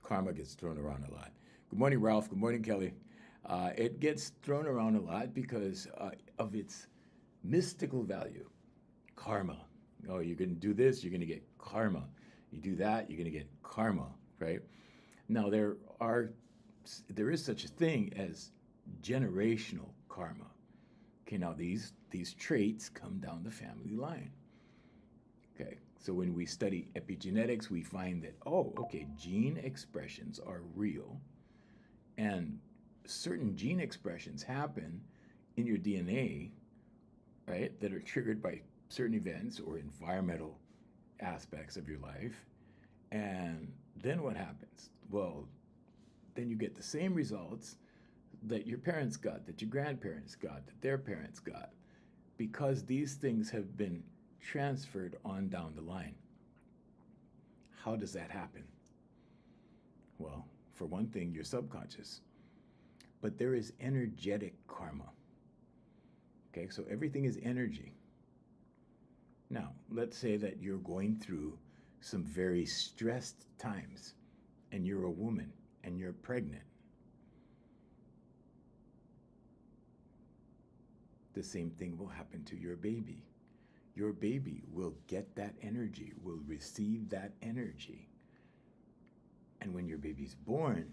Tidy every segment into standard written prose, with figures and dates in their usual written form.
karma gets thrown around a lot. Good morning, Ralph. Good morning, Kelly. It gets thrown around a lot because of its mystical value. Karma. Oh, you're going to do this, you're going to get karma. You do that, you're going to get karma, right? Now, there is such a thing as generational karma. Okay, now these traits come down the family line. Okay, so when we study epigenetics, we find that, oh, okay, gene expressions are real, and certain gene expressions happen in your DNA, right, that are triggered by certain events or environmental aspects of your life. And then what happens? Well, then you get the same results that your parents got, that your grandparents got, that their parents got, because these things have been transferred on down the line. How does that happen? Well, for one thing, your subconscious. But there is energetic karma. Okay, so everything is energy. Now, let's say that you're going through some very stressed times and you're a woman and you're pregnant. The same thing will happen to your baby. Your baby will get that energy, will receive that energy. And when your baby's born,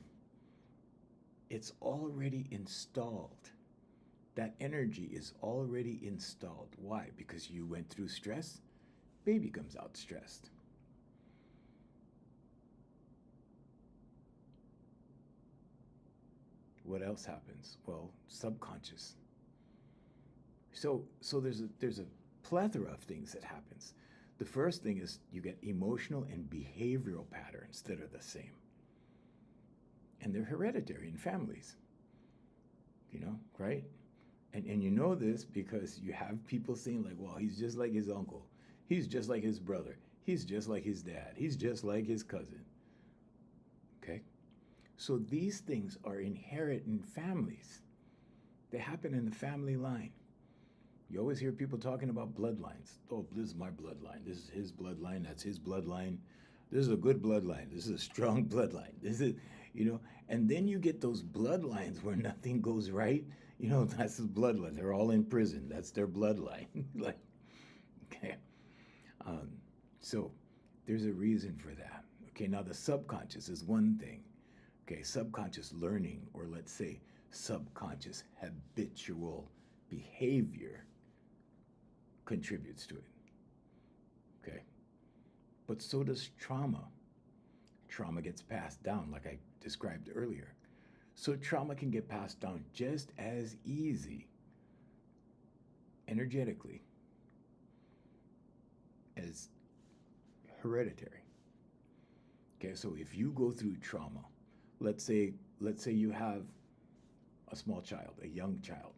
it's already installed. That energy is already installed. Why? Because you went through stress, baby comes out stressed. What else happens? Well, subconscious. So there's a plethora of things that happens. The first thing is you get emotional and behavioral patterns that are the same. And they're hereditary in families. Right? And you know this because you have people saying like, well, he's just like his uncle. He's just like his brother. He's just like his dad. He's just like his cousin. Okay? So these things are inherent in families. They happen in the family line. You always hear people talking about bloodlines. Oh, this is my bloodline. This is his bloodline. That's his bloodline. This is a good bloodline. This is a strong bloodline. This is, and then you get those bloodlines where nothing goes right. That's his bloodline. They're all in prison. That's their bloodline. Like, okay. So there's a reason for that. Okay, now the subconscious is one thing. Okay, subconscious learning, or let's say subconscious habitual behavior contributes to it. Okay, but so does trauma. Trauma gets passed down, like I described earlier. So trauma can get passed down just as easy, energetically, as hereditary. Okay, so if you go through trauma, let's say you have a small child, a young child,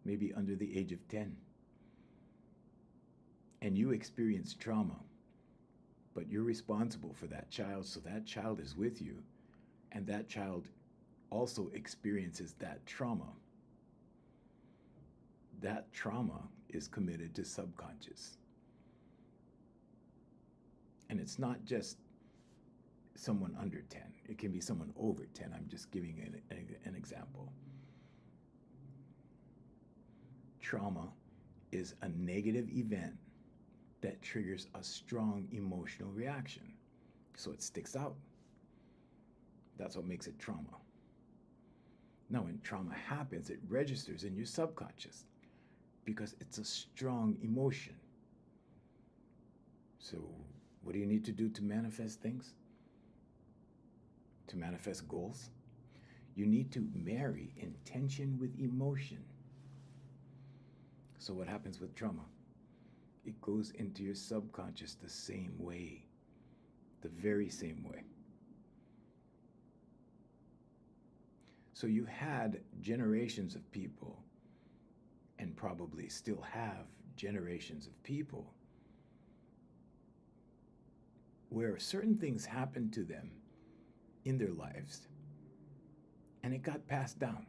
maybe under the age of 10, and you experience trauma, but you're responsible for that child, so that child is with you, and that child also experiences that trauma. That trauma is committed to subconscious. And it's not just someone under 10. It can be someone over 10. I'm just giving an example. Trauma is a negative event that triggers a strong emotional reaction. So it sticks out. That's what makes it trauma. Now, when trauma happens, it registers in your subconscious because it's a strong emotion. So what do you need to do to manifest things? To manifest goals? You need to marry intention with emotion. So what happens with trauma? It goes into your subconscious the same way, the very same way. So you had generations of people, and probably still have generations of people, where certain things happened to them in their lives, and it got passed down.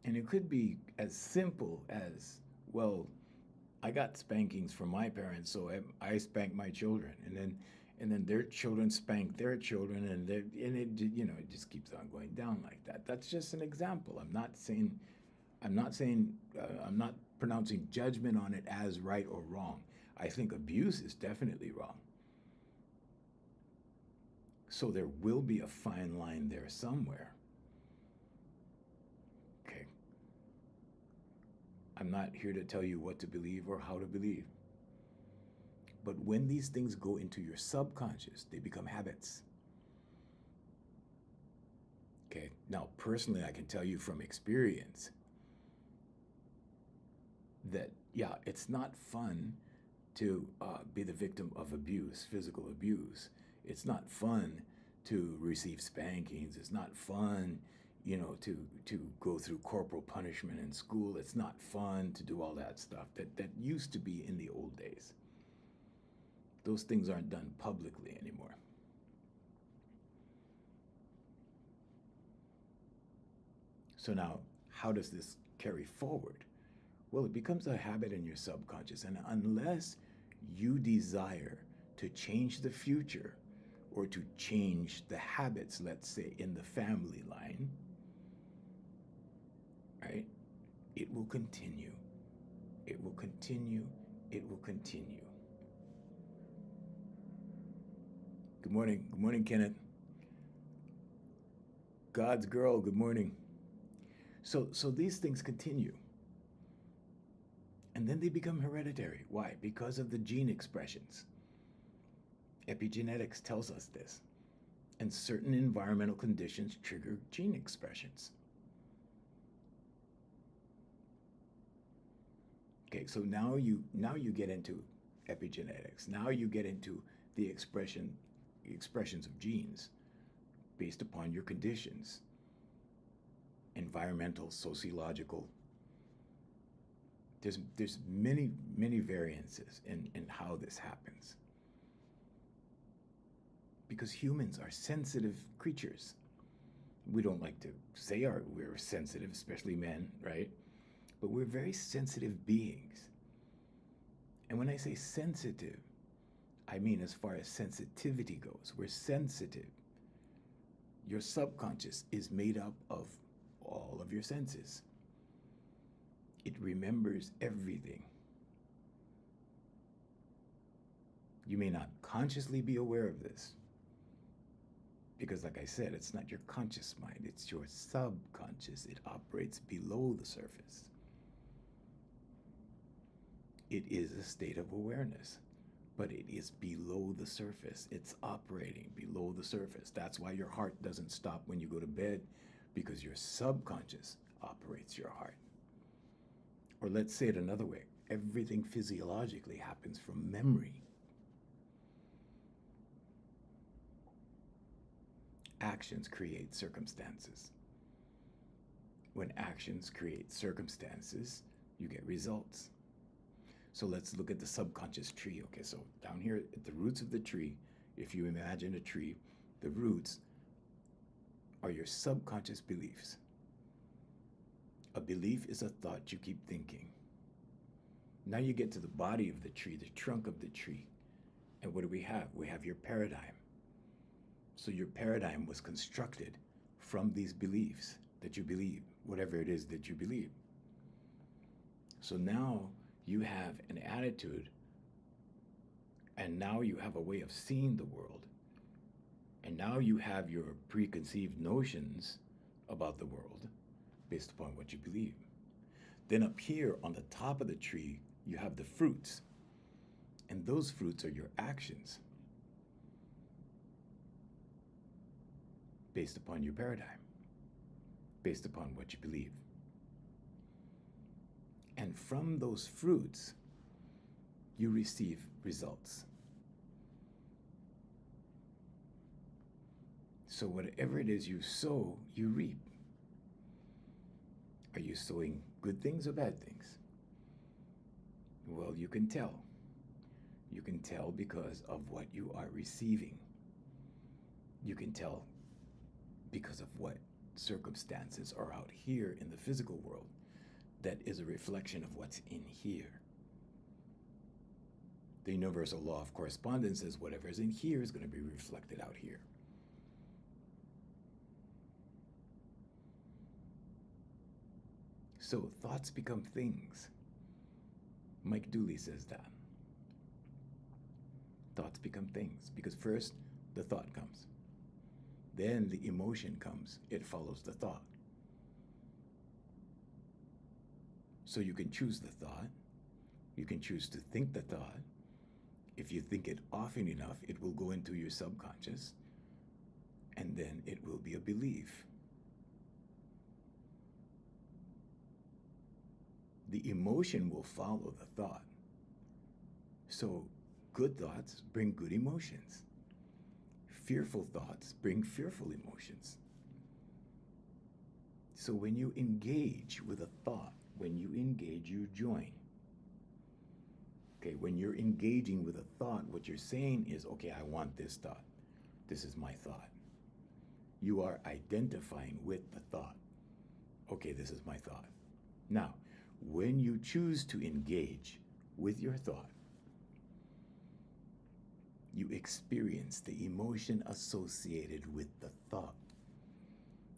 And it could be as simple as, well, I got spankings from my parents, so I spank my children. And then their children spank their children, and it just keeps on going down like that. That's just an example. I'm not pronouncing judgment on it as right or wrong. I think abuse is definitely wrong. So there will be a fine line there somewhere. Okay. I'm not here to tell you what to believe or how to believe. But when these things go into your subconscious, they become habits. Okay. Now, personally, I can tell you from experience that, yeah, it's not fun to be the victim of abuse, physical abuse. It's not fun to receive spankings. It's not fun, to go through corporal punishment in school. It's not fun to do all that stuff that used to be in the old days. Those things aren't done publicly anymore. So now, how does this carry forward? Well, it becomes a habit in your subconscious, and unless you desire to change the future or to change the habits, let's say, in the family line, right, it will continue. It will continue. It will continue. Good morning. Good morning, Kenneth. God's girl, good morning. So these things continue. And then they become hereditary. Why? Because of the gene expressions. Epigenetics tells us this. And certain environmental conditions trigger gene expressions. Okay, so now you get into epigenetics. Now you get into the expressions of genes based upon your conditions. Environmental, sociological. There's many variances in how this happens. Because humans are sensitive creatures. We don't like to say we're sensitive, especially men, right? But we're very sensitive beings. And when I say sensitive, I mean as far as sensitivity goes. We're sensitive. Your subconscious is made up of all of your senses. It remembers everything. You may not consciously be aware of this, because like I said, it's not your conscious mind, it's your subconscious. It operates below the surface. It is a state of awareness, but it is below the surface. It's operating below the surface. That's why your heart doesn't stop when you go to bed, because your subconscious operates your heart. Or let's say it another way. Everything physiologically happens from memory. Actions create circumstances. When actions create circumstances, you get results. So let's look at the subconscious tree. Okay, so down here at the roots of the tree, if you imagine a tree, the roots are your subconscious beliefs. A belief is a thought you keep thinking. Now you get to the body of the tree, the trunk of the tree. And what do we have? We have your paradigm. So your paradigm was constructed from these beliefs that you believe, whatever it is that you believe. So now you have an attitude, and now you have a way of seeing the world. And now you have your preconceived notions about the world based upon what you believe. Then up here on the top of the tree, you have the fruits. And those fruits are your actions based upon your paradigm, based upon what you believe. And from those fruits, you receive results. So whatever it is you sow, you reap. Are you sowing good things or bad things? Well, you can tell. You can tell because of what you are receiving. You can tell because of what circumstances are out here in the physical world that is a reflection of what's in here. The universal law of correspondence is whatever is in here is going to be reflected out here. So thoughts become things. Mike Dooley says that. Thoughts become things because first the thought comes. Then the emotion comes. It follows the thought. So you can choose the thought. You can choose to think the thought. If you think it often enough, it will go into your subconscious, and then it will be a belief. The emotion will follow the thought. So good thoughts bring good emotions. Fearful thoughts bring fearful emotions. So when you engage with a thought, when you engage, you join. Okay, when you're engaging with a thought, what you're saying is, okay, I want this thought. This is my thought. You are identifying with the thought. Okay, this is my thought. Now, when you choose to engage with your thought, you experience the emotion associated with the thought.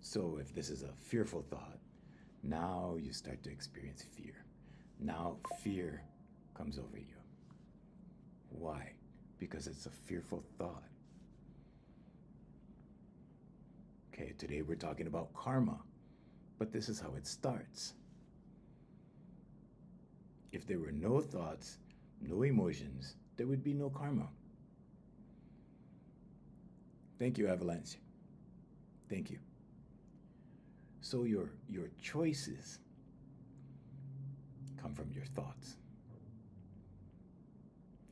So if this is a fearful thought, now you start to experience fear. Now fear comes over you. Why? Because it's a fearful thought. Okay, today we're talking about karma, but this is how it starts. If there were no thoughts, no emotions, there would be no karma. Thank you, Avalanche. Thank you. So your choices come from your thoughts.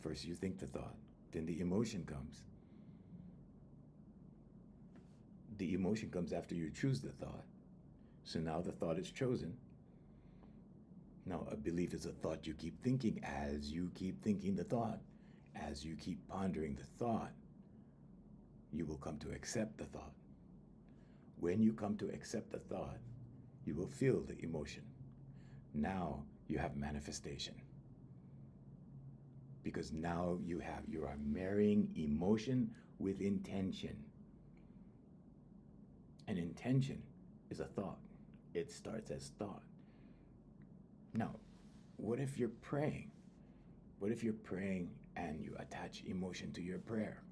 First you think the thought, then the emotion comes. The emotion comes after you choose the thought. So now the thought is chosen. Now a belief is a thought you keep thinking as you keep thinking the thought. As you keep pondering the thought, you will come to accept the thought. When you come to accept the thought, you will feel the emotion. Now you have manifestation. Because now you are marrying emotion with intention. And intention is a thought. It starts as thought. Now, what if you're praying? What if you're praying and you attach emotion to your prayer?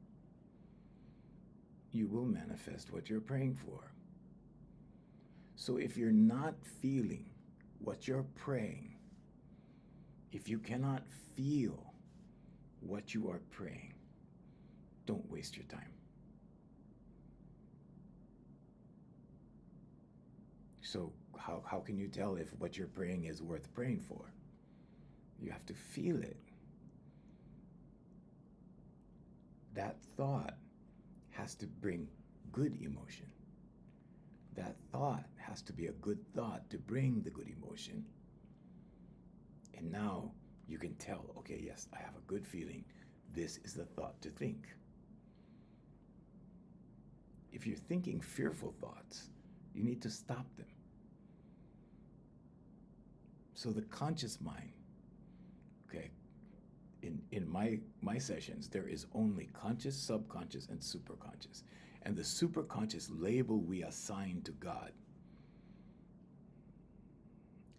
You will manifest what you're praying for. So if you're not feeling what you're praying, if you cannot feel what you are praying, don't waste your time. So how can you tell if what you're praying is worth praying for? You have to feel it. That thought has to bring good emotion. That thought has to be a good thought to bring the good emotion. And now you can tell, okay, yes, I have a good feeling. This is the thought to think. If you're thinking fearful thoughts, you need to stop them. So the conscious mind, okay, in my sessions, there is only conscious, subconscious, and superconscious. And the superconscious label we assign to God.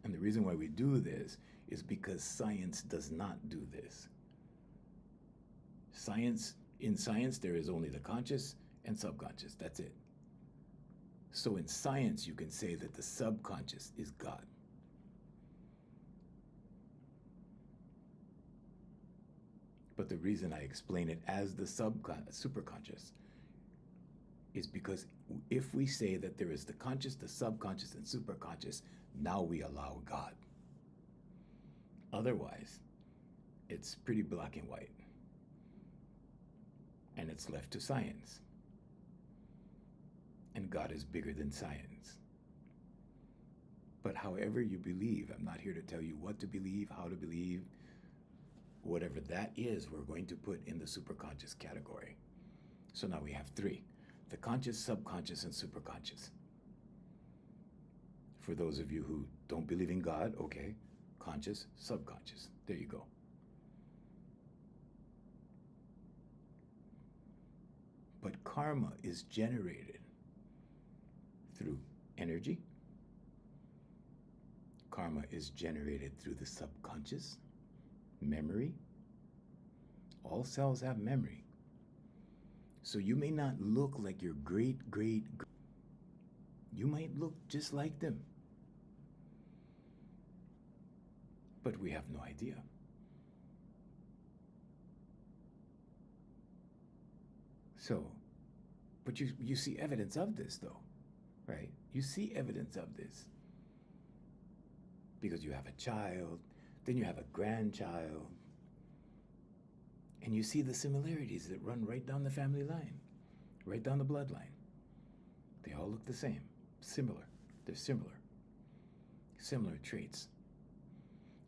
And the reason why we do this is because science does not do this. In science, there is only the conscious and subconscious. That's it. So in science, you can say that the subconscious is God. But the reason I explain it as the superconscious is because if we say that there is the conscious, the subconscious, and superconscious, now we allow God. Otherwise, it's pretty black and white. And it's left to science. And God is bigger than science. But however you believe, I'm not here to tell you what to believe, how to believe. Whatever that is, we're going to put in the superconscious category. So now we have three: the conscious, subconscious, and superconscious. For those of you who don't believe in God, okay, conscious, subconscious. There you go. But karma is generated through energy. Karma is generated through the subconscious, memory. All cells have memory. So you may not look like your great. You might look just like them. But we have no idea. So, but you see evidence of this though, right? You see evidence of this. Because you have a child, then you have a grandchild, and you see the similarities that run right down the family line, right down the bloodline. They all look the same, similar. They're similar. Similar traits.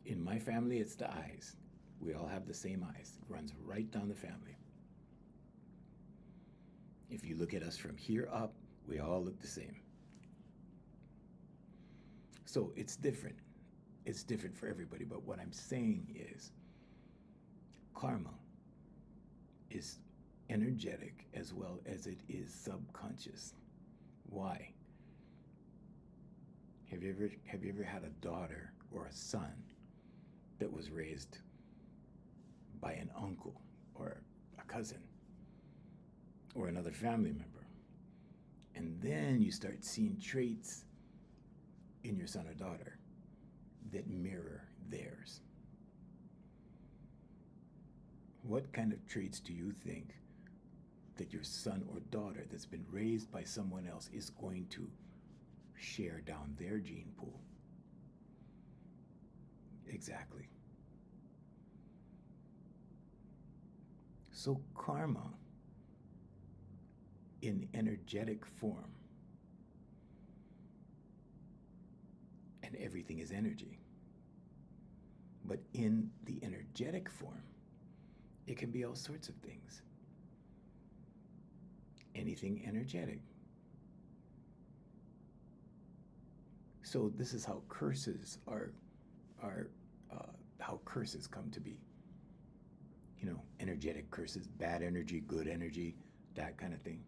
In my family, it's the eyes. We all have the same eyes. It runs right down the family. If you look at us from here up, we all look the same. So it's different. It's different for everybody. But what I'm saying is karma is energetic as well as it is subconscious. Why? Have you ever had a daughter or a son that was raised by an uncle or a cousin or another family member? And then you start seeing traits in your son or daughter that mirror theirs. What kind of traits do you think that your son or daughter that's been raised by someone else is going to share down their gene pool? Exactly. So karma in energetic form, and everything is energy, but in the energetic form, it can be all sorts of things. Anything energetic. So this is how curses are how curses come to be. You know, energetic curses, bad energy, good energy, that kind of thing.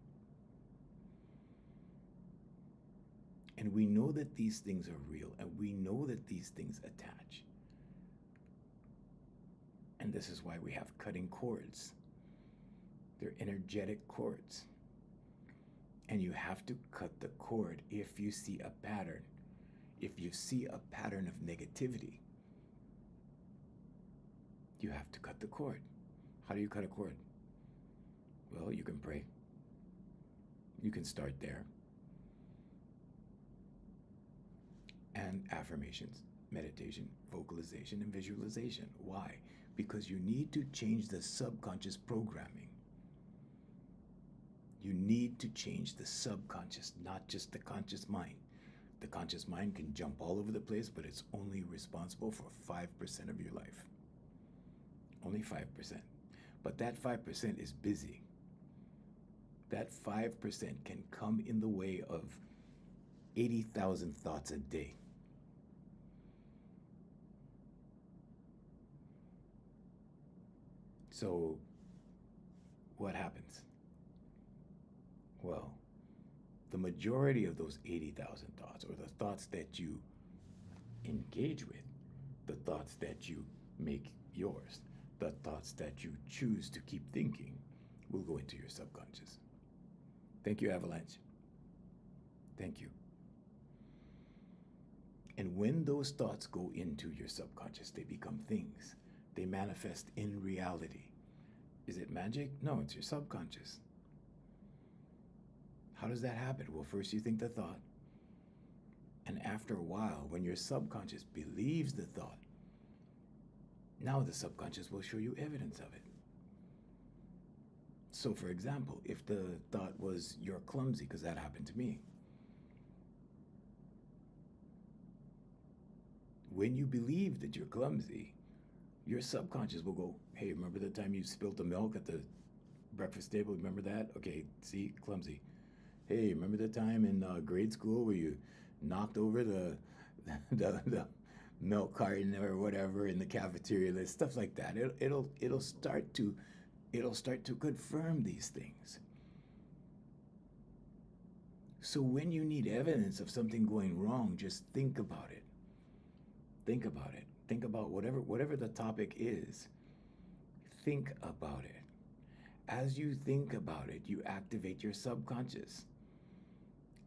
And we know that these things are real, and we know that these things attach. And this is why we have cutting cords. They're energetic cords. And you have to cut the cord if you see a pattern. If you see a pattern of negativity, you have to cut the cord. How do you cut a cord? Well, you can pray. You can start there. And affirmations, meditation, vocalization, and visualization. Why? Because you need to change the subconscious programming. You need to change the subconscious, not just the conscious mind. The conscious mind can jump all over the place, but it's only responsible for 5% of your life. Only 5%. But that 5% is busy. That 5% can come in the way of 80,000 thoughts a day. So what happens? Well, the majority of those 80,000 thoughts, or the thoughts that you engage with, the thoughts that you make yours, the thoughts that you choose to keep thinking, will go into your subconscious. Thank you, Avalanche. Thank you. And when those thoughts go into your subconscious, they become things. They manifest in reality. Is it magic? No, it's your subconscious. How does that happen? Well, first you think the thought. And after a while, when your subconscious believes the thought, now the subconscious will show you evidence of it. So for example, if the thought was, you're clumsy, because that happened to me. When you believe that you're clumsy, your subconscious will go, hey, remember the time you spilled the milk at the breakfast table? Remember that? Okay, see, clumsy. Hey, remember the time in grade school where you knocked over the milk carton or whatever in the cafeteria? Stuff like that. It'll start to confirm these things. So when you need evidence of something going wrong, just think about it. Think about it. Think about whatever the topic is. Think about it. As you think about it, you activate your subconscious.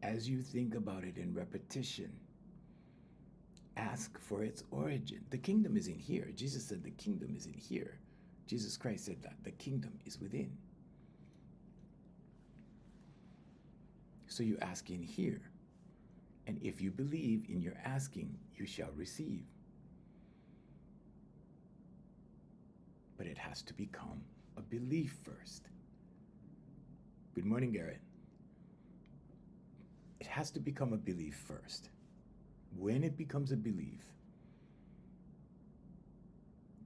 As you think about it in repetition, ask for its origin. The kingdom is in here. Jesus said the kingdom is in here. Jesus Christ said that the kingdom is within. So you ask in here. And if you believe in your asking, you shall receive. But it has to become a belief first. Good morning, Garrett. It has to become a belief first. When it becomes a belief,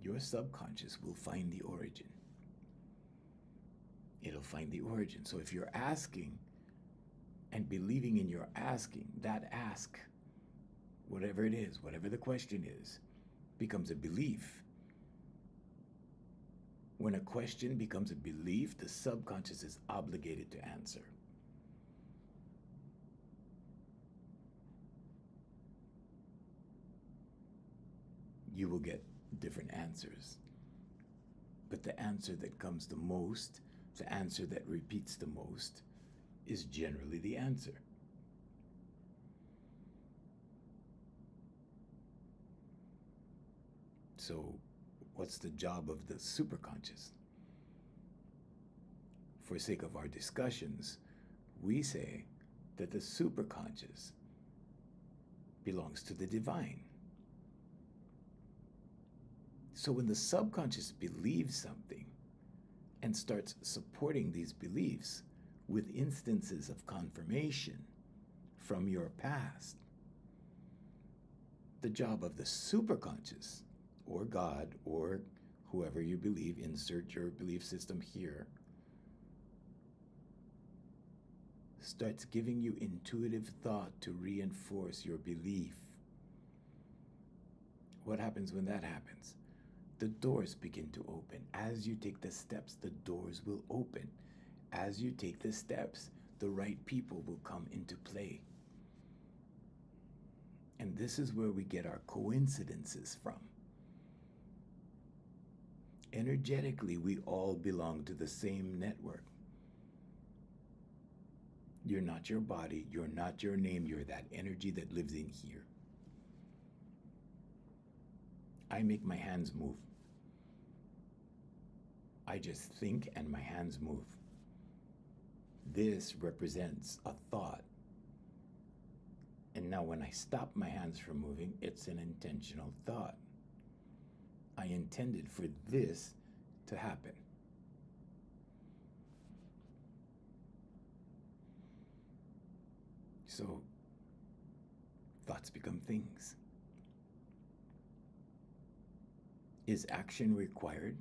your subconscious will find the origin. It'll find the origin. So if you're asking and believing in your asking, that ask, whatever it is, whatever the question is, becomes a belief. When a question becomes a belief, the subconscious is obligated to answer. You will get different answers. But the answer that comes the most, the answer that repeats the most, is generally the answer. So, what's the job of the superconscious? For sake of our discussions, we say that the superconscious belongs to the divine. So when the subconscious believes something and starts supporting these beliefs with instances of confirmation from your past, the job of the superconscious, or God, or whoever you believe, insert your belief system here, starts giving you intuitive thought to reinforce your belief. What happens when that happens? The doors begin to open. As you take the steps, the doors will open. As you take the steps, the right people will come into play. And this is where we get our coincidences from. Energetically, we all belong to the same network. You're not your body, you're not your name, you're that energy that lives in here. I make my hands move. I just think and my hands move. This represents a thought. And now when I stop my hands from moving, it's an intentional thought. I intended for this to happen. So, thoughts become things. Is action required?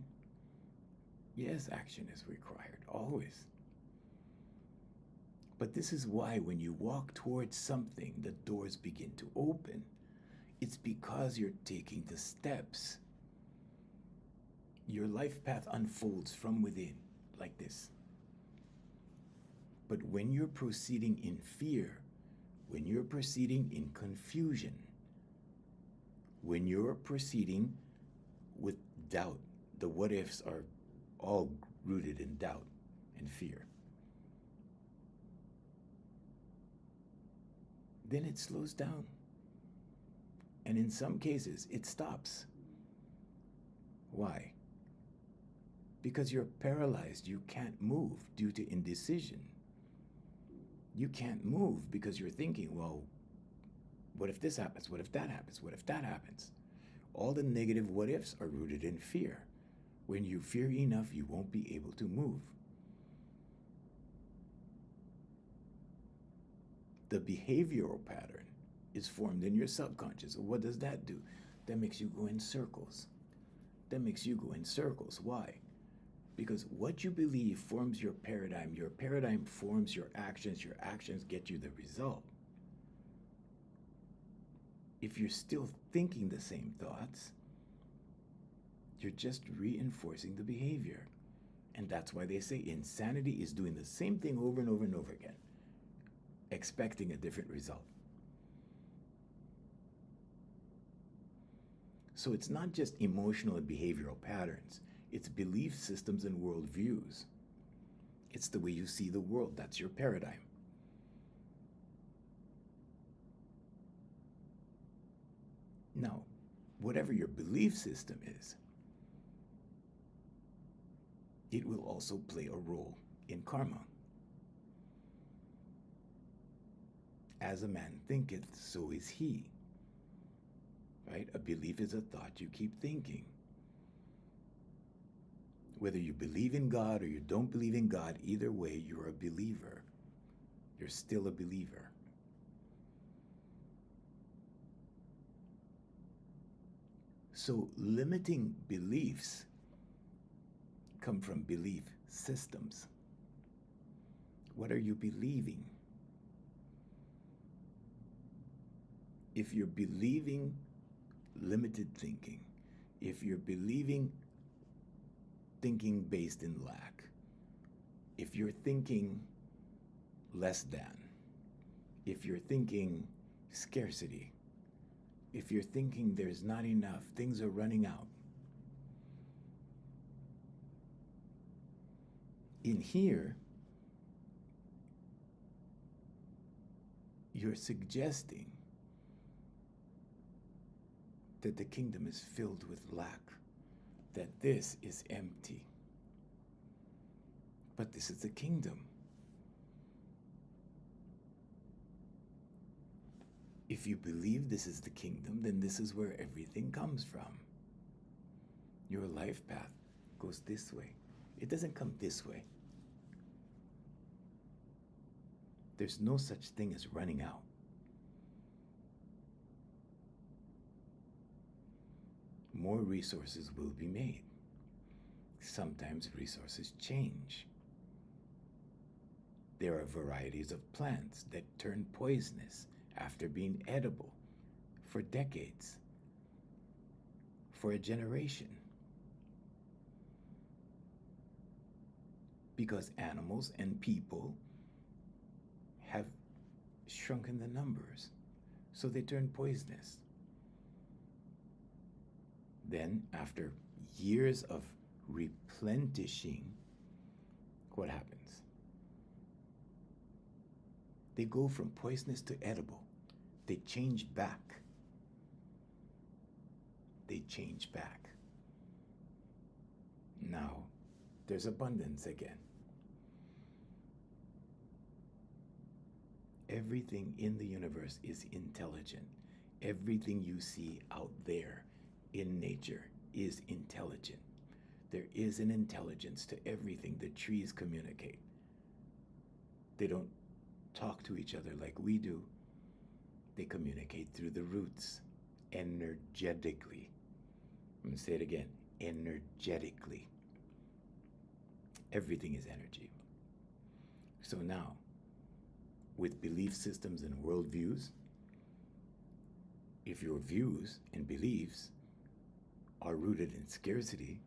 Yes, action is required, always. But this is why when you walk towards something, the doors begin to open. It's because you're taking the steps. Your life path unfolds from within, like this. But when you're proceeding in fear, when you're proceeding in confusion, when you're proceeding with doubt, the what ifs are all rooted in doubt and fear, then it slows down. And in some cases, it stops. Why? Because you're paralyzed. You can't move due to indecision. You can't move because you're thinking, well, what if this happens? What if that happens? What if that happens? All the negative what ifs are rooted in fear. When you fear enough, you won't be able to move. The behavioral pattern is formed in your subconscious. So what does that do? That makes you go in circles. That makes you go in circles. Why? Because what you believe forms your paradigm forms your actions get you the result. If you're still thinking the same thoughts, you're just reinforcing the behavior. And that's why they say insanity is doing the same thing over and over and over again, expecting a different result. So it's not just emotional and behavioral patterns, it's belief systems and worldviews. It's the way you see the world. That's your paradigm. Now, whatever your belief system is, it will also play a role in karma. As a man thinketh, so is he. Right? A belief is a thought you keep thinking. Whether you believe in God or you don't believe in God, either way, you're a believer. You're still a believer. So limiting beliefs come from belief systems. What are you believing? If you're believing limited thinking, if you're believing thinking based in lack, if you're thinking less than, if you're thinking scarcity, if you're thinking there's not enough, things are running out, in here, you're suggesting that the kingdom is filled with lack, that this is empty. But this is the kingdom. If you believe this is the kingdom, then this is where everything comes from. Your life path goes this way. It doesn't come this way. There's no such thing as running out. More resources will be made. Sometimes resources change. There are varieties of plants that turn poisonous after being edible for decades, for a generation. Because animals and people have shrunken the numbers, so they turn poisonous. Then, after years of replenishing, what happens? They go from poisonous to edible. They change back. They change back. Now, there's abundance again. Everything in the universe is intelligent. Everything you see out there in nature is intelligent. There is an intelligence to everything. The trees communicate. They don't talk to each other like we do. They communicate through the roots, energetically. I'm going to say it again, energetically. Everything is energy. So now, with belief systems and worldviews, if your views and beliefs are rooted in scarcity,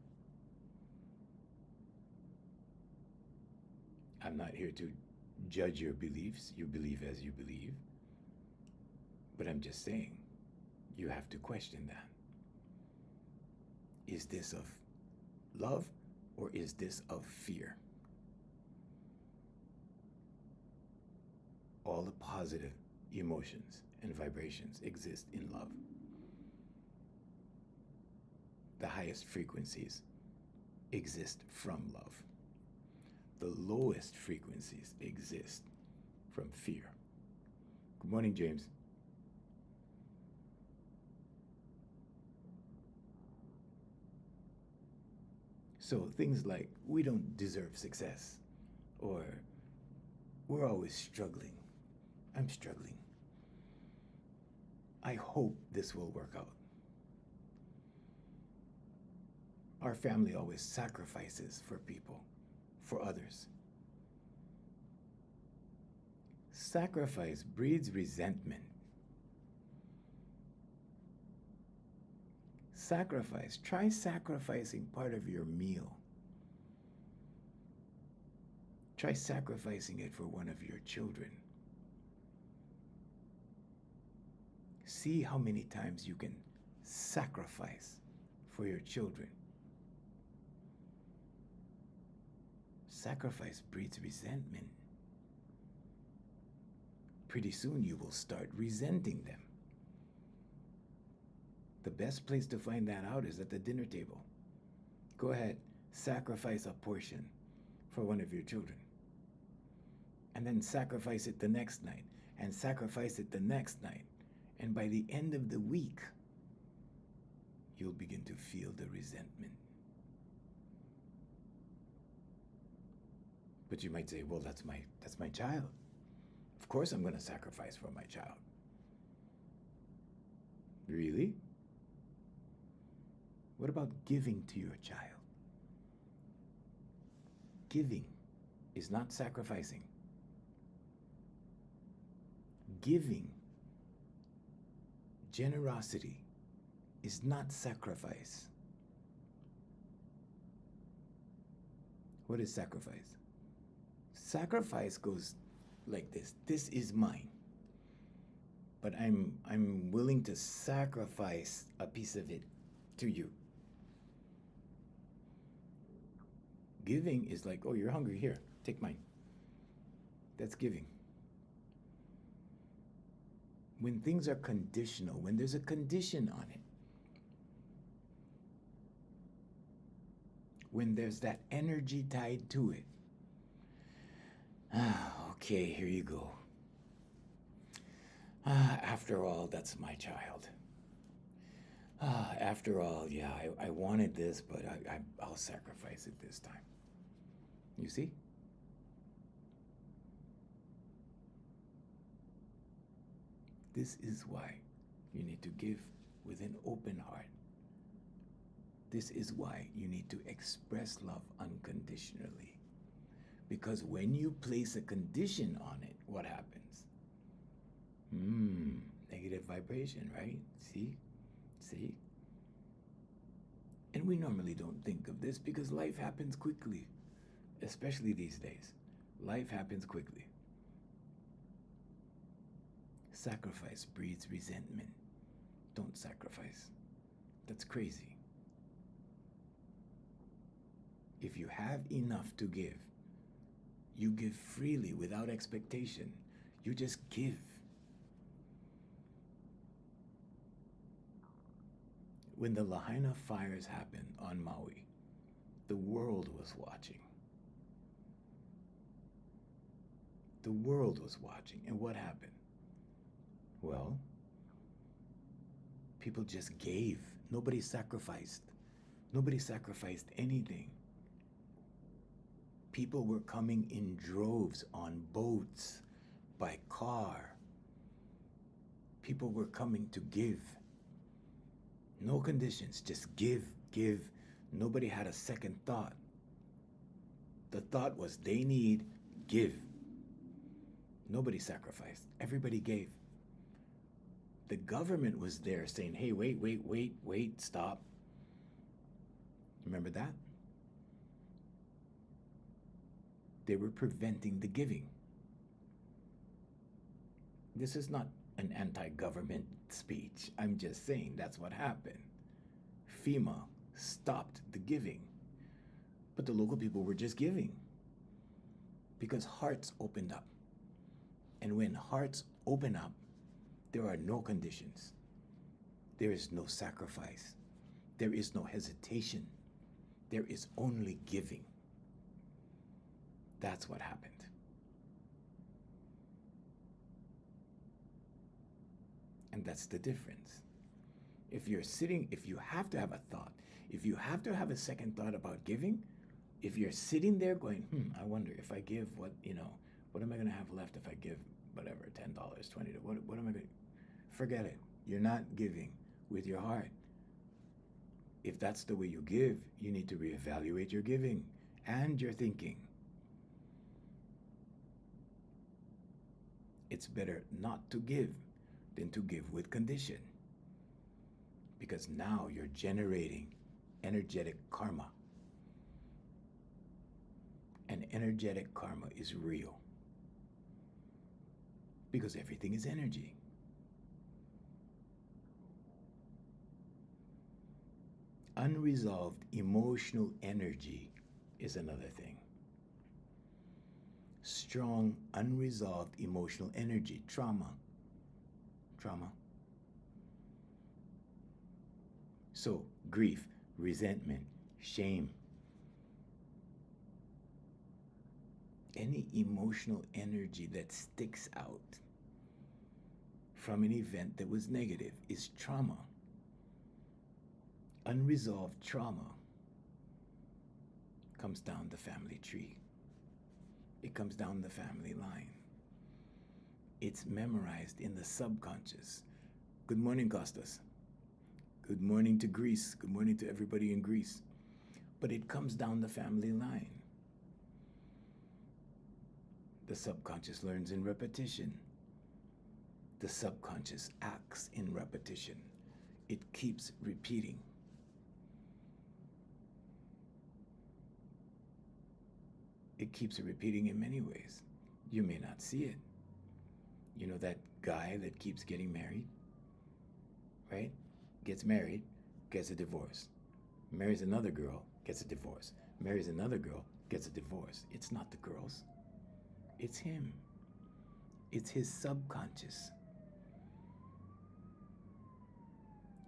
I'm not here to judge your beliefs. You believe as you believe. But I'm just saying, you have to question that. Is this of love or is this of fear? All the positive emotions and vibrations exist in love. The highest frequencies exist from love. The lowest frequencies exist from fear. Good morning, James. So things like, we don't deserve success, or we're always struggling. I'm struggling. I hope this will work out. Our family always sacrifices for people, for others. Sacrifice breeds resentment. Sacrifice. Try sacrificing part of your meal. Try sacrificing it for one of your children. See how many times you can sacrifice for your children. Sacrifice breeds resentment. Pretty soon you will start resenting them. The best place to find that out is at the dinner table. Go ahead, sacrifice a portion for one of your children. And then sacrifice it the next night, and sacrifice it the next night. And by the end of the week, you'll begin to feel the resentment. But you might say, well, that's my child. Of course I'm going to sacrifice for my child. Really? What about giving to your child? Giving is not sacrificing. Giving, generosity, is not sacrifice. What is sacrifice? Sacrifice goes like this. This is mine. But I'm willing to sacrifice a piece of it to you. Giving is like, oh, you're hungry, here, take mine. That's giving. When things are conditional, when there's a condition on it, when there's that energy tied to it, okay, here you go. After all, that's my child. After all, yeah, I wanted this, but I'll sacrifice it this time. You see? This is why you need to give with an open heart. This is why you need to express love unconditionally. Because when you place a condition on it, what happens? Negative vibration, right? See? And we normally don't think of this because life happens quickly, especially these days. Life happens quickly. Sacrifice breeds resentment. Don't sacrifice. That's crazy. If you have enough to give, you give freely without expectation. You just give. When the Lahaina fires happened on Maui, the world was watching. The world was watching. And what happened? Well, people just gave. Nobody sacrificed. Nobody sacrificed anything. People were coming in droves on boats, by car. People were coming to give. No conditions, just give. Nobody had a second thought. The thought was they need, give. Nobody sacrificed. Everybody gave. The government was there saying, hey, wait, stop. Remember that? They were preventing the giving. This is not an anti-government speech. I'm just saying that's what happened. FEMA stopped the giving, but the local people were just giving because hearts opened up. And when hearts open up, there are no conditions. There is no sacrifice. There is no hesitation. There is only giving. That's what happened. And that's the difference. If you have to have a thought, if you have to have a second thought about giving, if you're sitting there going, I wonder if I give what am I going to have left if I give whatever, $10, $20, what am I going to, forget it. You're not giving with your heart. If that's the way you give, you need to reevaluate your giving and your thinking. It's better not to give than to give with condition. Because now you're generating energetic karma. And energetic karma is real. Because everything is energy. Unresolved emotional energy is another thing. Strong, unresolved emotional energy, trauma. So, grief, resentment, shame, any emotional energy that sticks out from an event that was negative is trauma. Unresolved trauma comes down the family tree. It comes down the family line. It's memorized in the subconscious. Good morning, Costas. Good morning to Greece. Good morning to everybody in Greece. But it comes down the family line. The subconscious learns in repetition. The subconscious acts in repetition. It keeps repeating. It keeps repeating in many ways. You may not see it. You know that guy that keeps getting married, right? Gets married, gets a divorce. Marries another girl, gets a divorce. Marries another girl, gets a divorce. It's not the girls. It's him. It's his subconscious.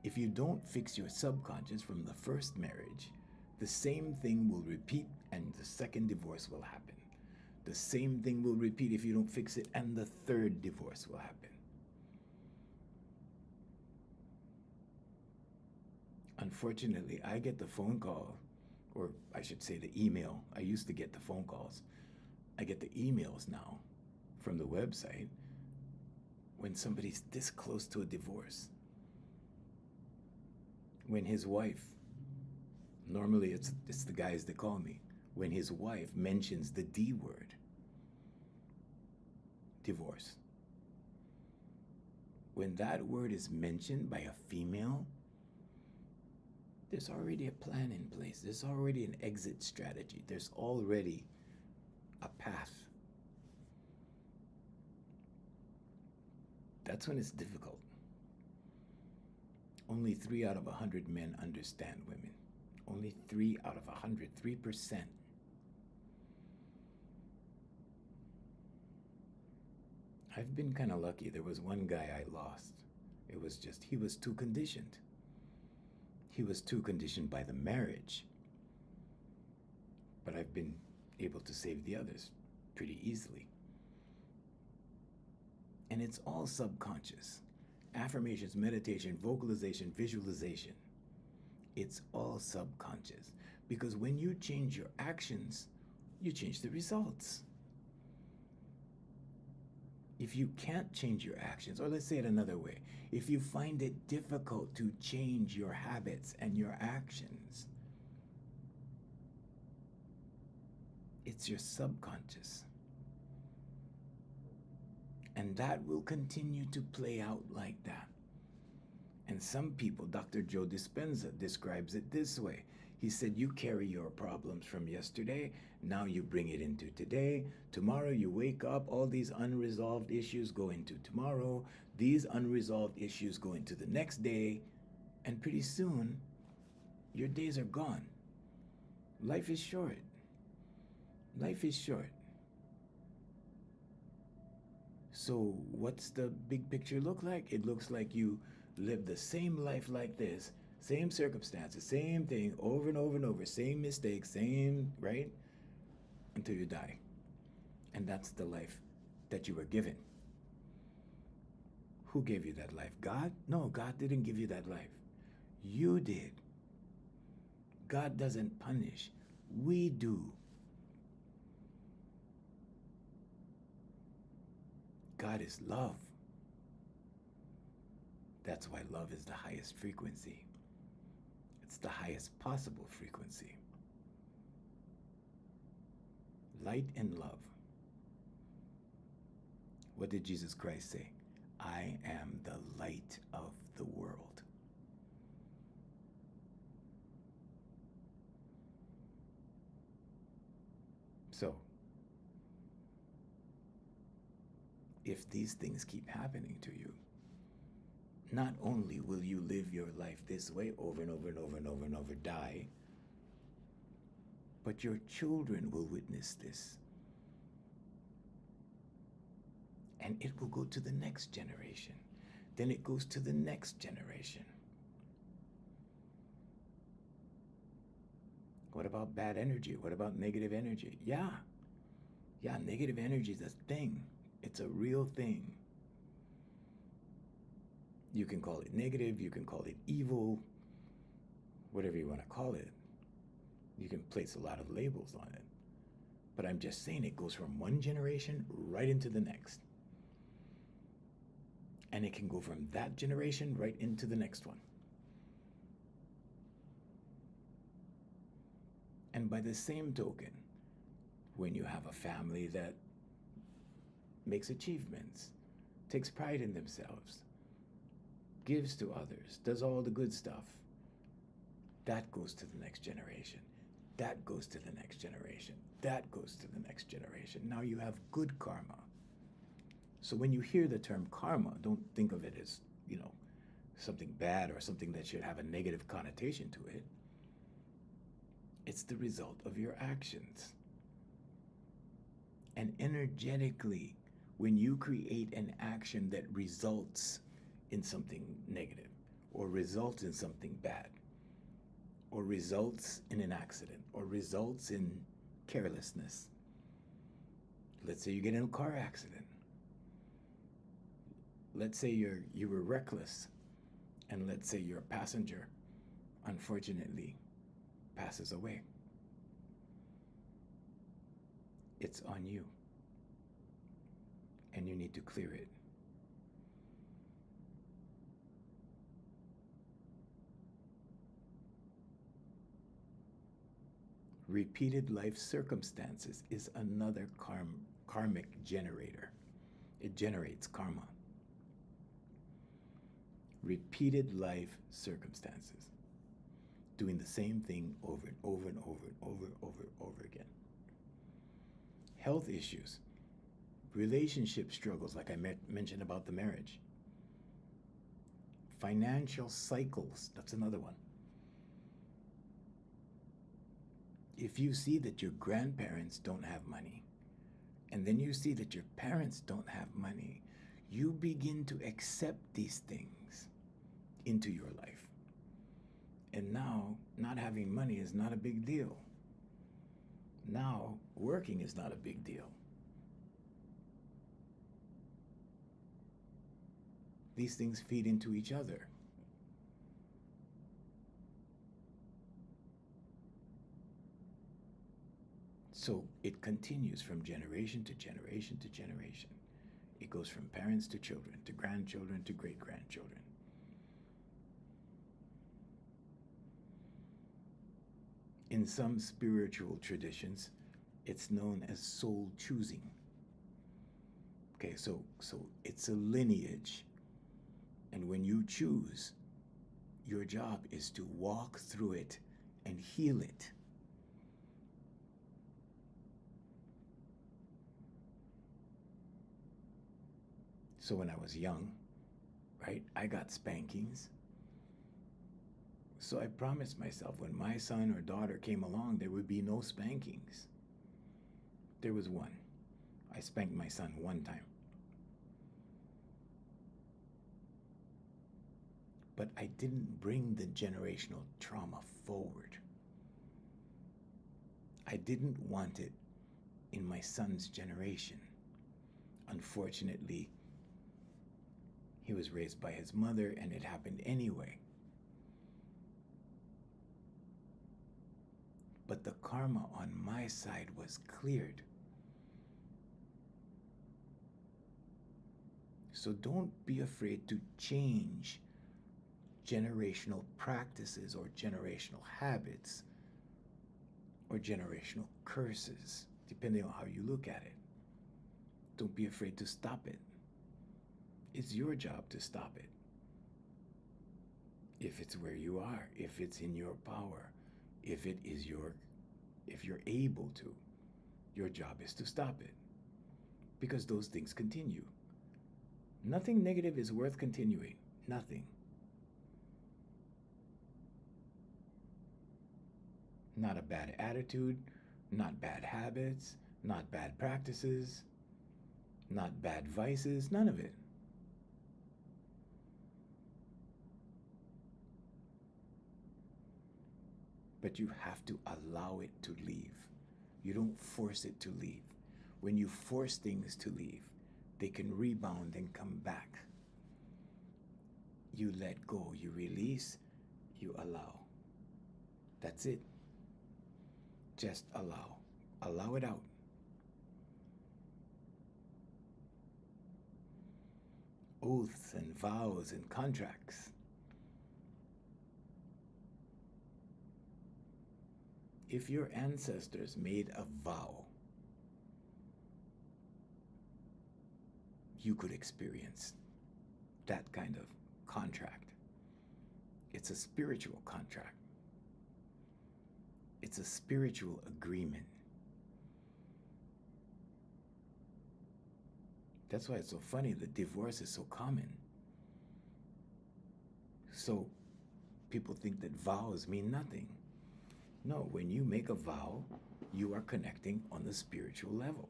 If you don't fix your subconscious from the first marriage, the same thing will repeat and the second divorce will happen. The same thing will repeat if you don't fix it and the third divorce will happen. Unfortunately, I get the phone call, or I should say the email. I used to get the phone calls. I get the emails now from the website when somebody's this close to a divorce. When his wife, normally it's the guys that call me, when his wife mentions the D word, divorce. When that word is mentioned by a female, there's already a plan in place. There's already an exit strategy. There's already a path. That's when it's difficult. Only 3 out of 100 men understand women. Only 3 out of 100, 3%. I've been kind of lucky. There was one guy I lost. It was just, he was too conditioned. He was too conditioned by the marriage. But I've been able to save the others pretty easily. And it's all subconscious. Affirmations, meditation, vocalization, visualization. It's all subconscious. Because when you change your actions, you change the results. If you can't change your actions, or let's say it another way, if you find it difficult to change your habits and your actions, it's your subconscious. And that will continue to play out like that. And some people, Dr. Joe Dispenza describes it this way. He said, you carry your problems from yesterday, now you bring it into today. Tomorrow you wake up, all these unresolved issues go into tomorrow. These unresolved issues go into the next day. And pretty soon, your days are gone. Life is short. Life is short. So what's the big picture look like? It looks like you live the same life like this, same circumstances, same thing over and over and over, same mistakes, same, right? Until you die. And that's the life that you were given. Who gave you that life? God? No, God didn't give you that life. You did. God doesn't punish. We do. God is love. That's why love is the highest frequency. It's the highest possible frequency. Light and love. What did Jesus Christ say? I am the light of the world. So, if these things keep happening to you, not only will you live your life this way over and over and over and over and over, die, but your children will witness this. And it will go to the next generation. Then it goes to the next generation. What about bad energy? What about negative energy? Yeah, negative energy is a thing. It's a real thing. You can call it negative, you can call it evil, whatever you want to call it. You can place a lot of labels on it. But I'm just saying it goes from one generation right into the next. And it can go from that generation right into the next one. And by the same token, when you have a family that makes achievements, takes pride in themselves, gives to others, does all the good stuff, that goes to the next generation. That goes to the next generation. That goes to the next generation. Now you have good karma. So when you hear the term karma, don't think of it as, something bad or something that should have a negative connotation to it. It's the result of your actions. And energetically, when you create an action that results in something negative, or results in something bad, or results in an accident, or results in carelessness. Let's say you get in a car accident. Let's say you were reckless, and let's say your passenger, unfortunately, passes away. It's on you, and you need to clear it. Repeated life circumstances is another karmic generator. It generates karma. Repeated life circumstances. Doing the same thing over and over and over and over and over and over again. Health issues. Relationship struggles, like I mentioned about the marriage. Financial cycles, that's another one. If you see that your grandparents don't have money, and then you see that your parents don't have money, you begin to accept these things into your life. And now, not having money is not a big deal. Now, working is not a big deal. These things feed into each other. So it continues from generation to generation to generation. It goes from parents to children, to grandchildren, to great-grandchildren. In some spiritual traditions, it's known as soul choosing. Okay, so it's a lineage. And when you choose, your job is to walk through it and heal it. So when I was young, right, I got spankings. So I promised myself when my son or daughter came along, there would be no spankings. There was one. I spanked my son one time. But I didn't bring the generational trauma forward. I didn't want it in my son's generation. Unfortunately, he was raised by his mother and it happened anyway. But the karma on my side was cleared. So don't be afraid to change generational practices or generational habits or generational curses, depending on how you look at it. Don't be afraid to stop it. It's your job to stop it. If it's where you are, if it's in your power, if you're able to, your job is to stop it. Because those things continue. Nothing negative is worth continuing. Nothing. Not a bad attitude, not bad habits, not bad practices, not bad vices, none of it. But you have to allow it to leave. You don't force it to leave. When you force things to leave, they can rebound and come back. You let go, you release, you allow. That's it. Just allow. Allow it out. Oaths and vows and contracts. If your ancestors made a vow, you could experience that kind of contract. It's a spiritual contract. It's a spiritual agreement. That's why it's so funny that divorce is so common. So people think that vows mean nothing. No, when you make a vow, you are connecting on the spiritual level.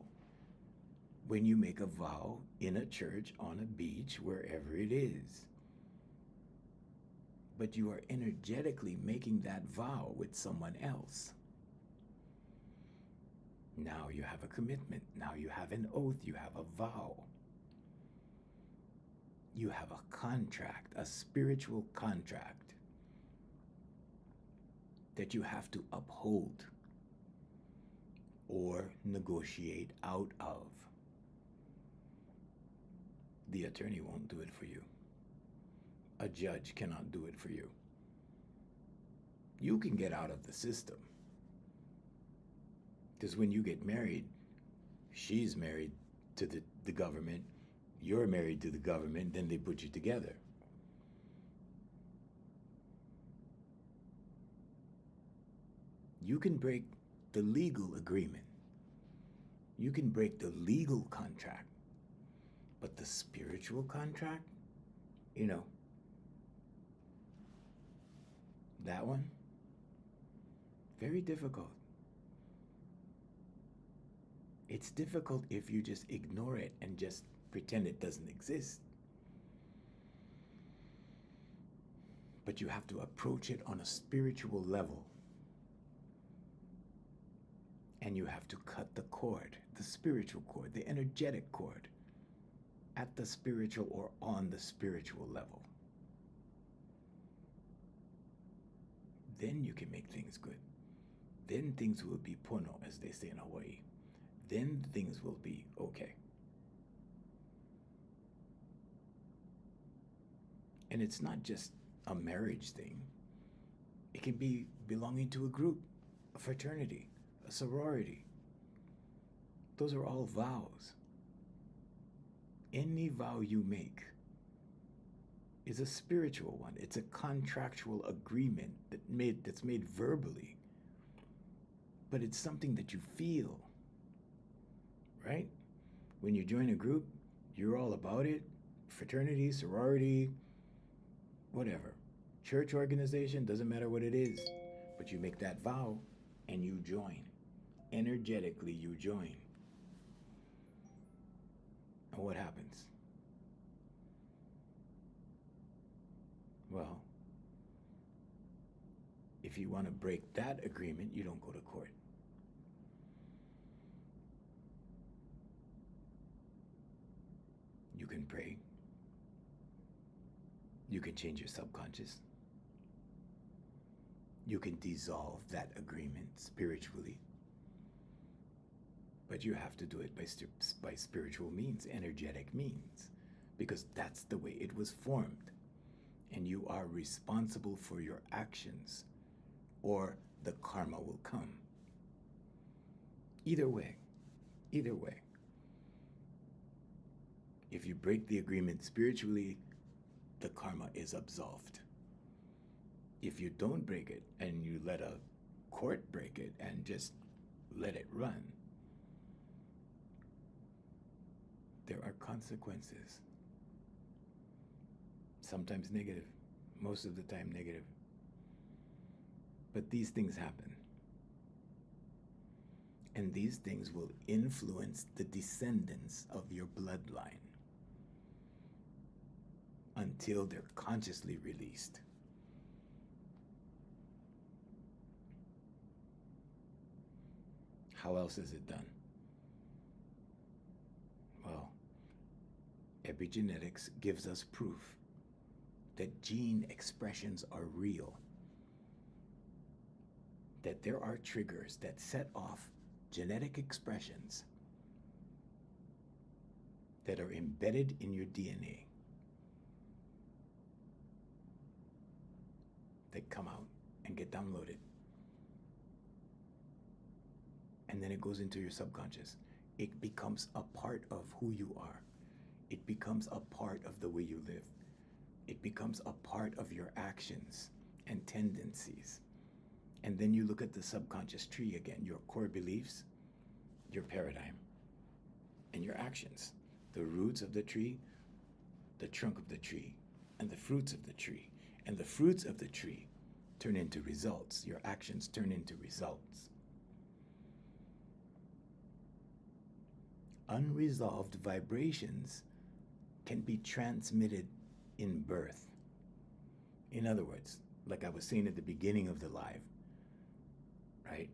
When you make a vow in a church, on a beach, wherever it is. But you are energetically making that vow with someone else. Now you have a commitment. Now you have an oath. You have a vow. You have a contract, a spiritual contract that you have to uphold or negotiate out of. The attorney won't do it for you. A judge cannot do it for you. You can get out of the system. Because when you get married, she's married to the government, you're married to the government, then they put you together. You can break the legal agreement. You can break the legal contract. But the spiritual contract, that one, very difficult. It's difficult if you just ignore it and just pretend it doesn't exist. But you have to approach it on a spiritual level. And you have to cut the cord, the spiritual cord, the energetic cord, at the spiritual or on the spiritual level. Then you can make things good. Then things will be pono, as they say in Hawaii. Then things will be okay. And it's not just a marriage thing. It can be belonging to a group, a fraternity, a sorority. Those are all vows. Any vow you make is a spiritual one. It's a contractual agreement that's made verbally. But it's something that you feel, right? When you join a group, you're all about it. Fraternity, sorority, whatever. Church organization, doesn't matter what it is. But you make that vow and you join. Energetically, you join. And what happens? Well, if you want to break that agreement, you don't go to court. You can pray. You can change your subconscious. You can dissolve that agreement spiritually. But you have to do it by spiritual means, energetic means, because that's the way it was formed. And you are responsible for your actions, or the karma will come. Either way. If you break the agreement spiritually, the karma is absolved. If you don't break it and you let a court break it and just let it run, there are consequences. sometimes negative, most of the time negative. But these things happen. And these things will influence the descendants of your bloodline until they're consciously released. How else is it done? Well, epigenetics gives us proof that gene expressions are real, that there are triggers that set off genetic expressions that are embedded in your DNA that come out and get downloaded. And then it goes into your subconscious. It becomes a part of who you are. It becomes a part of the way you live. It becomes a part of your actions and tendencies. And then you look at the subconscious tree again, your core beliefs, your paradigm, and your actions. The roots of the tree, the trunk of the tree, and the fruits of the tree. And the fruits of the tree turn into results. Your actions turn into results. Unresolved vibrations can be transmitted in birth. In other words, like I was saying at the beginning of the live, right?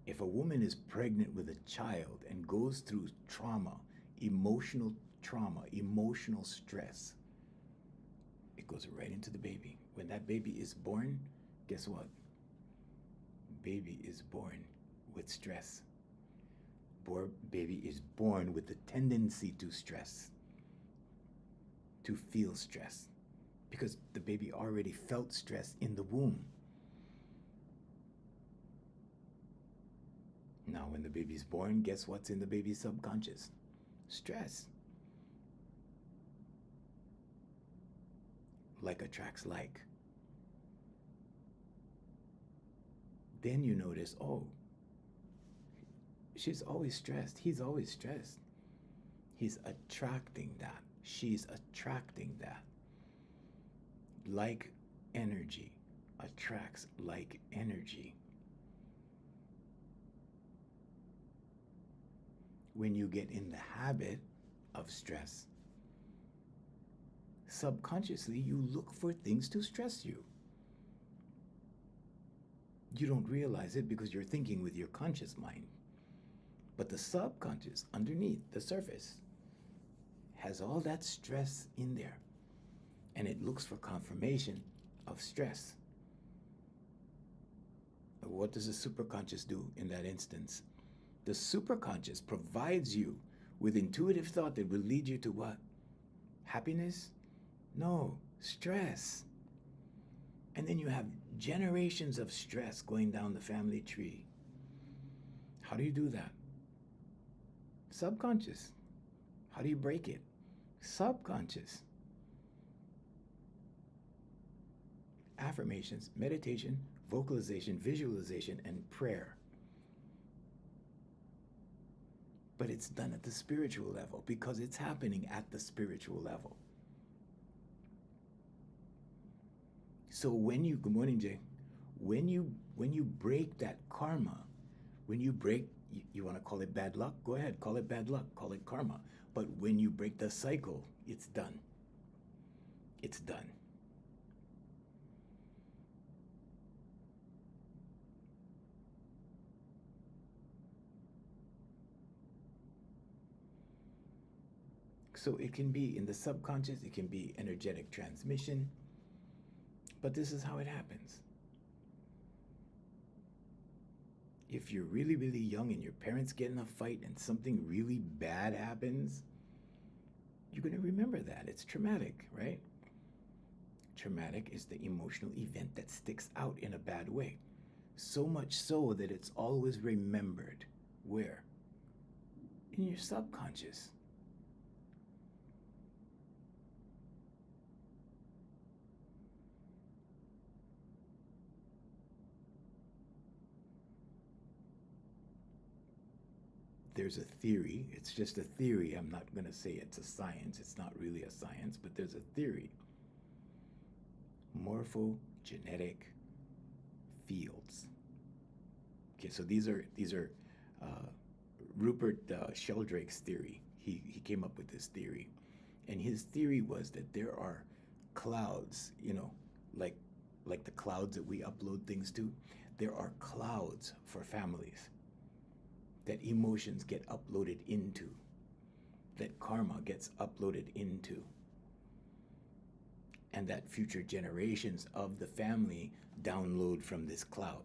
If a woman is pregnant with a child and goes through trauma, emotional stress, it goes right into the baby. When that baby is born, guess what? Baby is born with stress. Baby is born with the tendency to stress, to feel stress, because the baby already felt stress in the womb. Now, when the baby's born, guess what's in the baby's subconscious? Stress. Like attracts like. Then you notice, oh, she's always stressed. He's always stressed. He's attracting that. She's attracting that. Like energy attracts like energy. When you get in the habit of stress, subconsciously you look for things to stress you. You don't realize it because you're thinking with your conscious mind. But the subconscious, underneath the surface, has all that stress in there. And it looks for confirmation of stress. What does the superconscious do in that instance? The superconscious provides you with intuitive thought that will lead you to what? Happiness? No, stress. And then you have generations of stress going down the family tree. How do you do that? Subconscious. How do you break it? Subconscious. Affirmations, meditation, vocalization, visualization, and prayer. But it's done at the spiritual level because it's happening at the spiritual level. So when you, good morning, Jay, when you break that karma, when you break, you want to call it bad luck? Go ahead, call it bad luck, call it karma. But when you break the cycle, it's done. It's done. So it can be in the subconscious, it can be energetic transmission, but this is how it happens. If you're really, really young and your parents get in a fight and something really bad happens, you're going to remember that. It's traumatic, right? Traumatic is the emotional event that sticks out in a bad way. So much so that it's always remembered. Where? In your subconscious. There's a theory, it's just a theory, I'm not going to say it's a science, it's not really a science, but there's a theory morphogenetic fields. Okay, so these are Rupert Sheldrake's theory. He came up with this theory, and his theory was that there are clouds, like the clouds that we upload things to. There are clouds for families that emotions get uploaded into, that karma gets uploaded into, and that future generations of the family download from this cloud.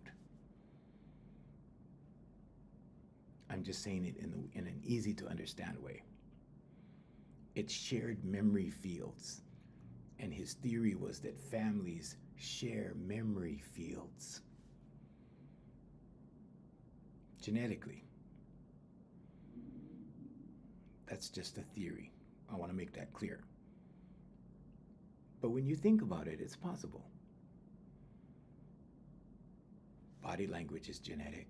I'm just saying it in an easy to understand way. It's shared memory fields. And his theory was that families share memory fields genetically. That's just a theory. I want to make that clear. But when you think about it, it's possible. Body language is genetic.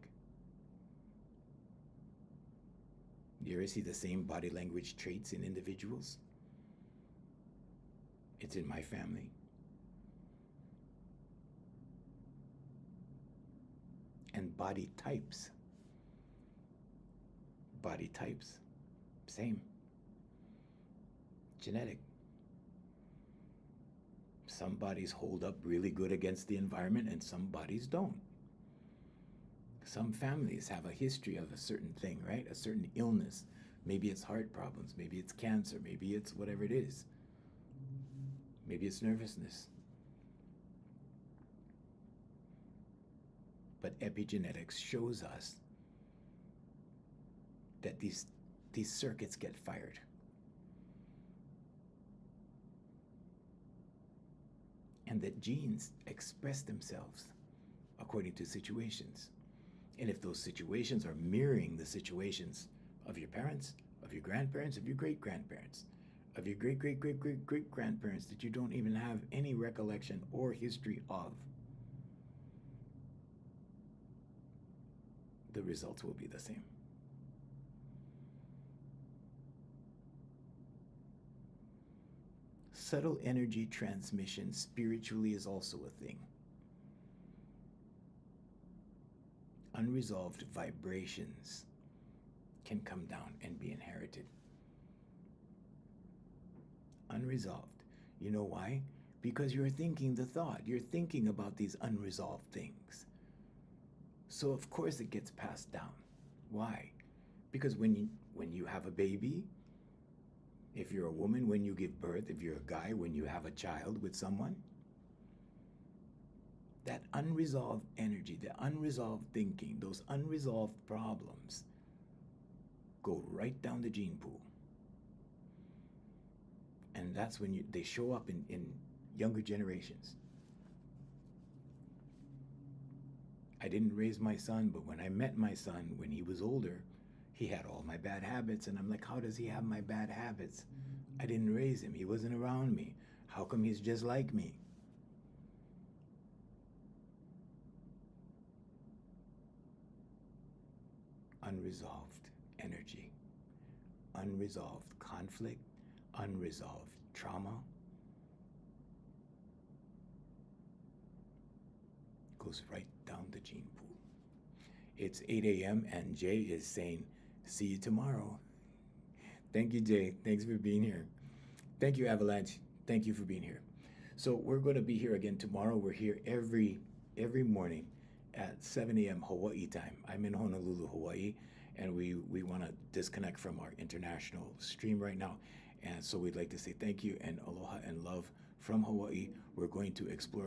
You ever see the same body language traits in individuals? It's in my family. And body types. Body types, same. Genetic. Some bodies hold up really good against the environment and some bodies don't. Some families have a history of a certain thing, right? A certain illness. Maybe it's heart problems, maybe it's cancer, maybe it's whatever it is. Maybe it's nervousness. But epigenetics shows us that these circuits get fired. And that genes express themselves according to situations. And if those situations are mirroring the situations of your parents, of your grandparents, of your great-grandparents, of your great-great-great-great-great-grandparents that you don't even have any recollection or history of, the results will be the same. Subtle energy transmission spiritually is also a thing. Unresolved vibrations can come down and be inherited. Unresolved. You know why? Because you're thinking the thought. You're thinking about these unresolved things. So of course it gets passed down. Why? Because when you have a baby, if you're a woman, when you give birth, if you're a guy, when you have a child with someone, that unresolved energy, the unresolved thinking, those unresolved problems go right down the gene pool. And that's when they show up in younger generations. I didn't raise my son, but when I met my son, when he was older, he had all my bad habits. And I'm like, how does he have my bad habits? I didn't raise him. He wasn't around me. How come he's just like me? Unresolved energy, unresolved conflict, unresolved trauma goes right down the gene pool. It's 8 a.m. and Jay is saying, see you tomorrow. Thank you, Jay. Thanks for being here. Thank you, Avalanche. Thank you for being here. So we're going to be here again tomorrow. We're here every morning at 7 a.m. Hawaii time. I'm in Honolulu, Hawaii, and we want to disconnect from our international stream right now. And so we'd like to say thank you and aloha and love from Hawaii. We're going to explore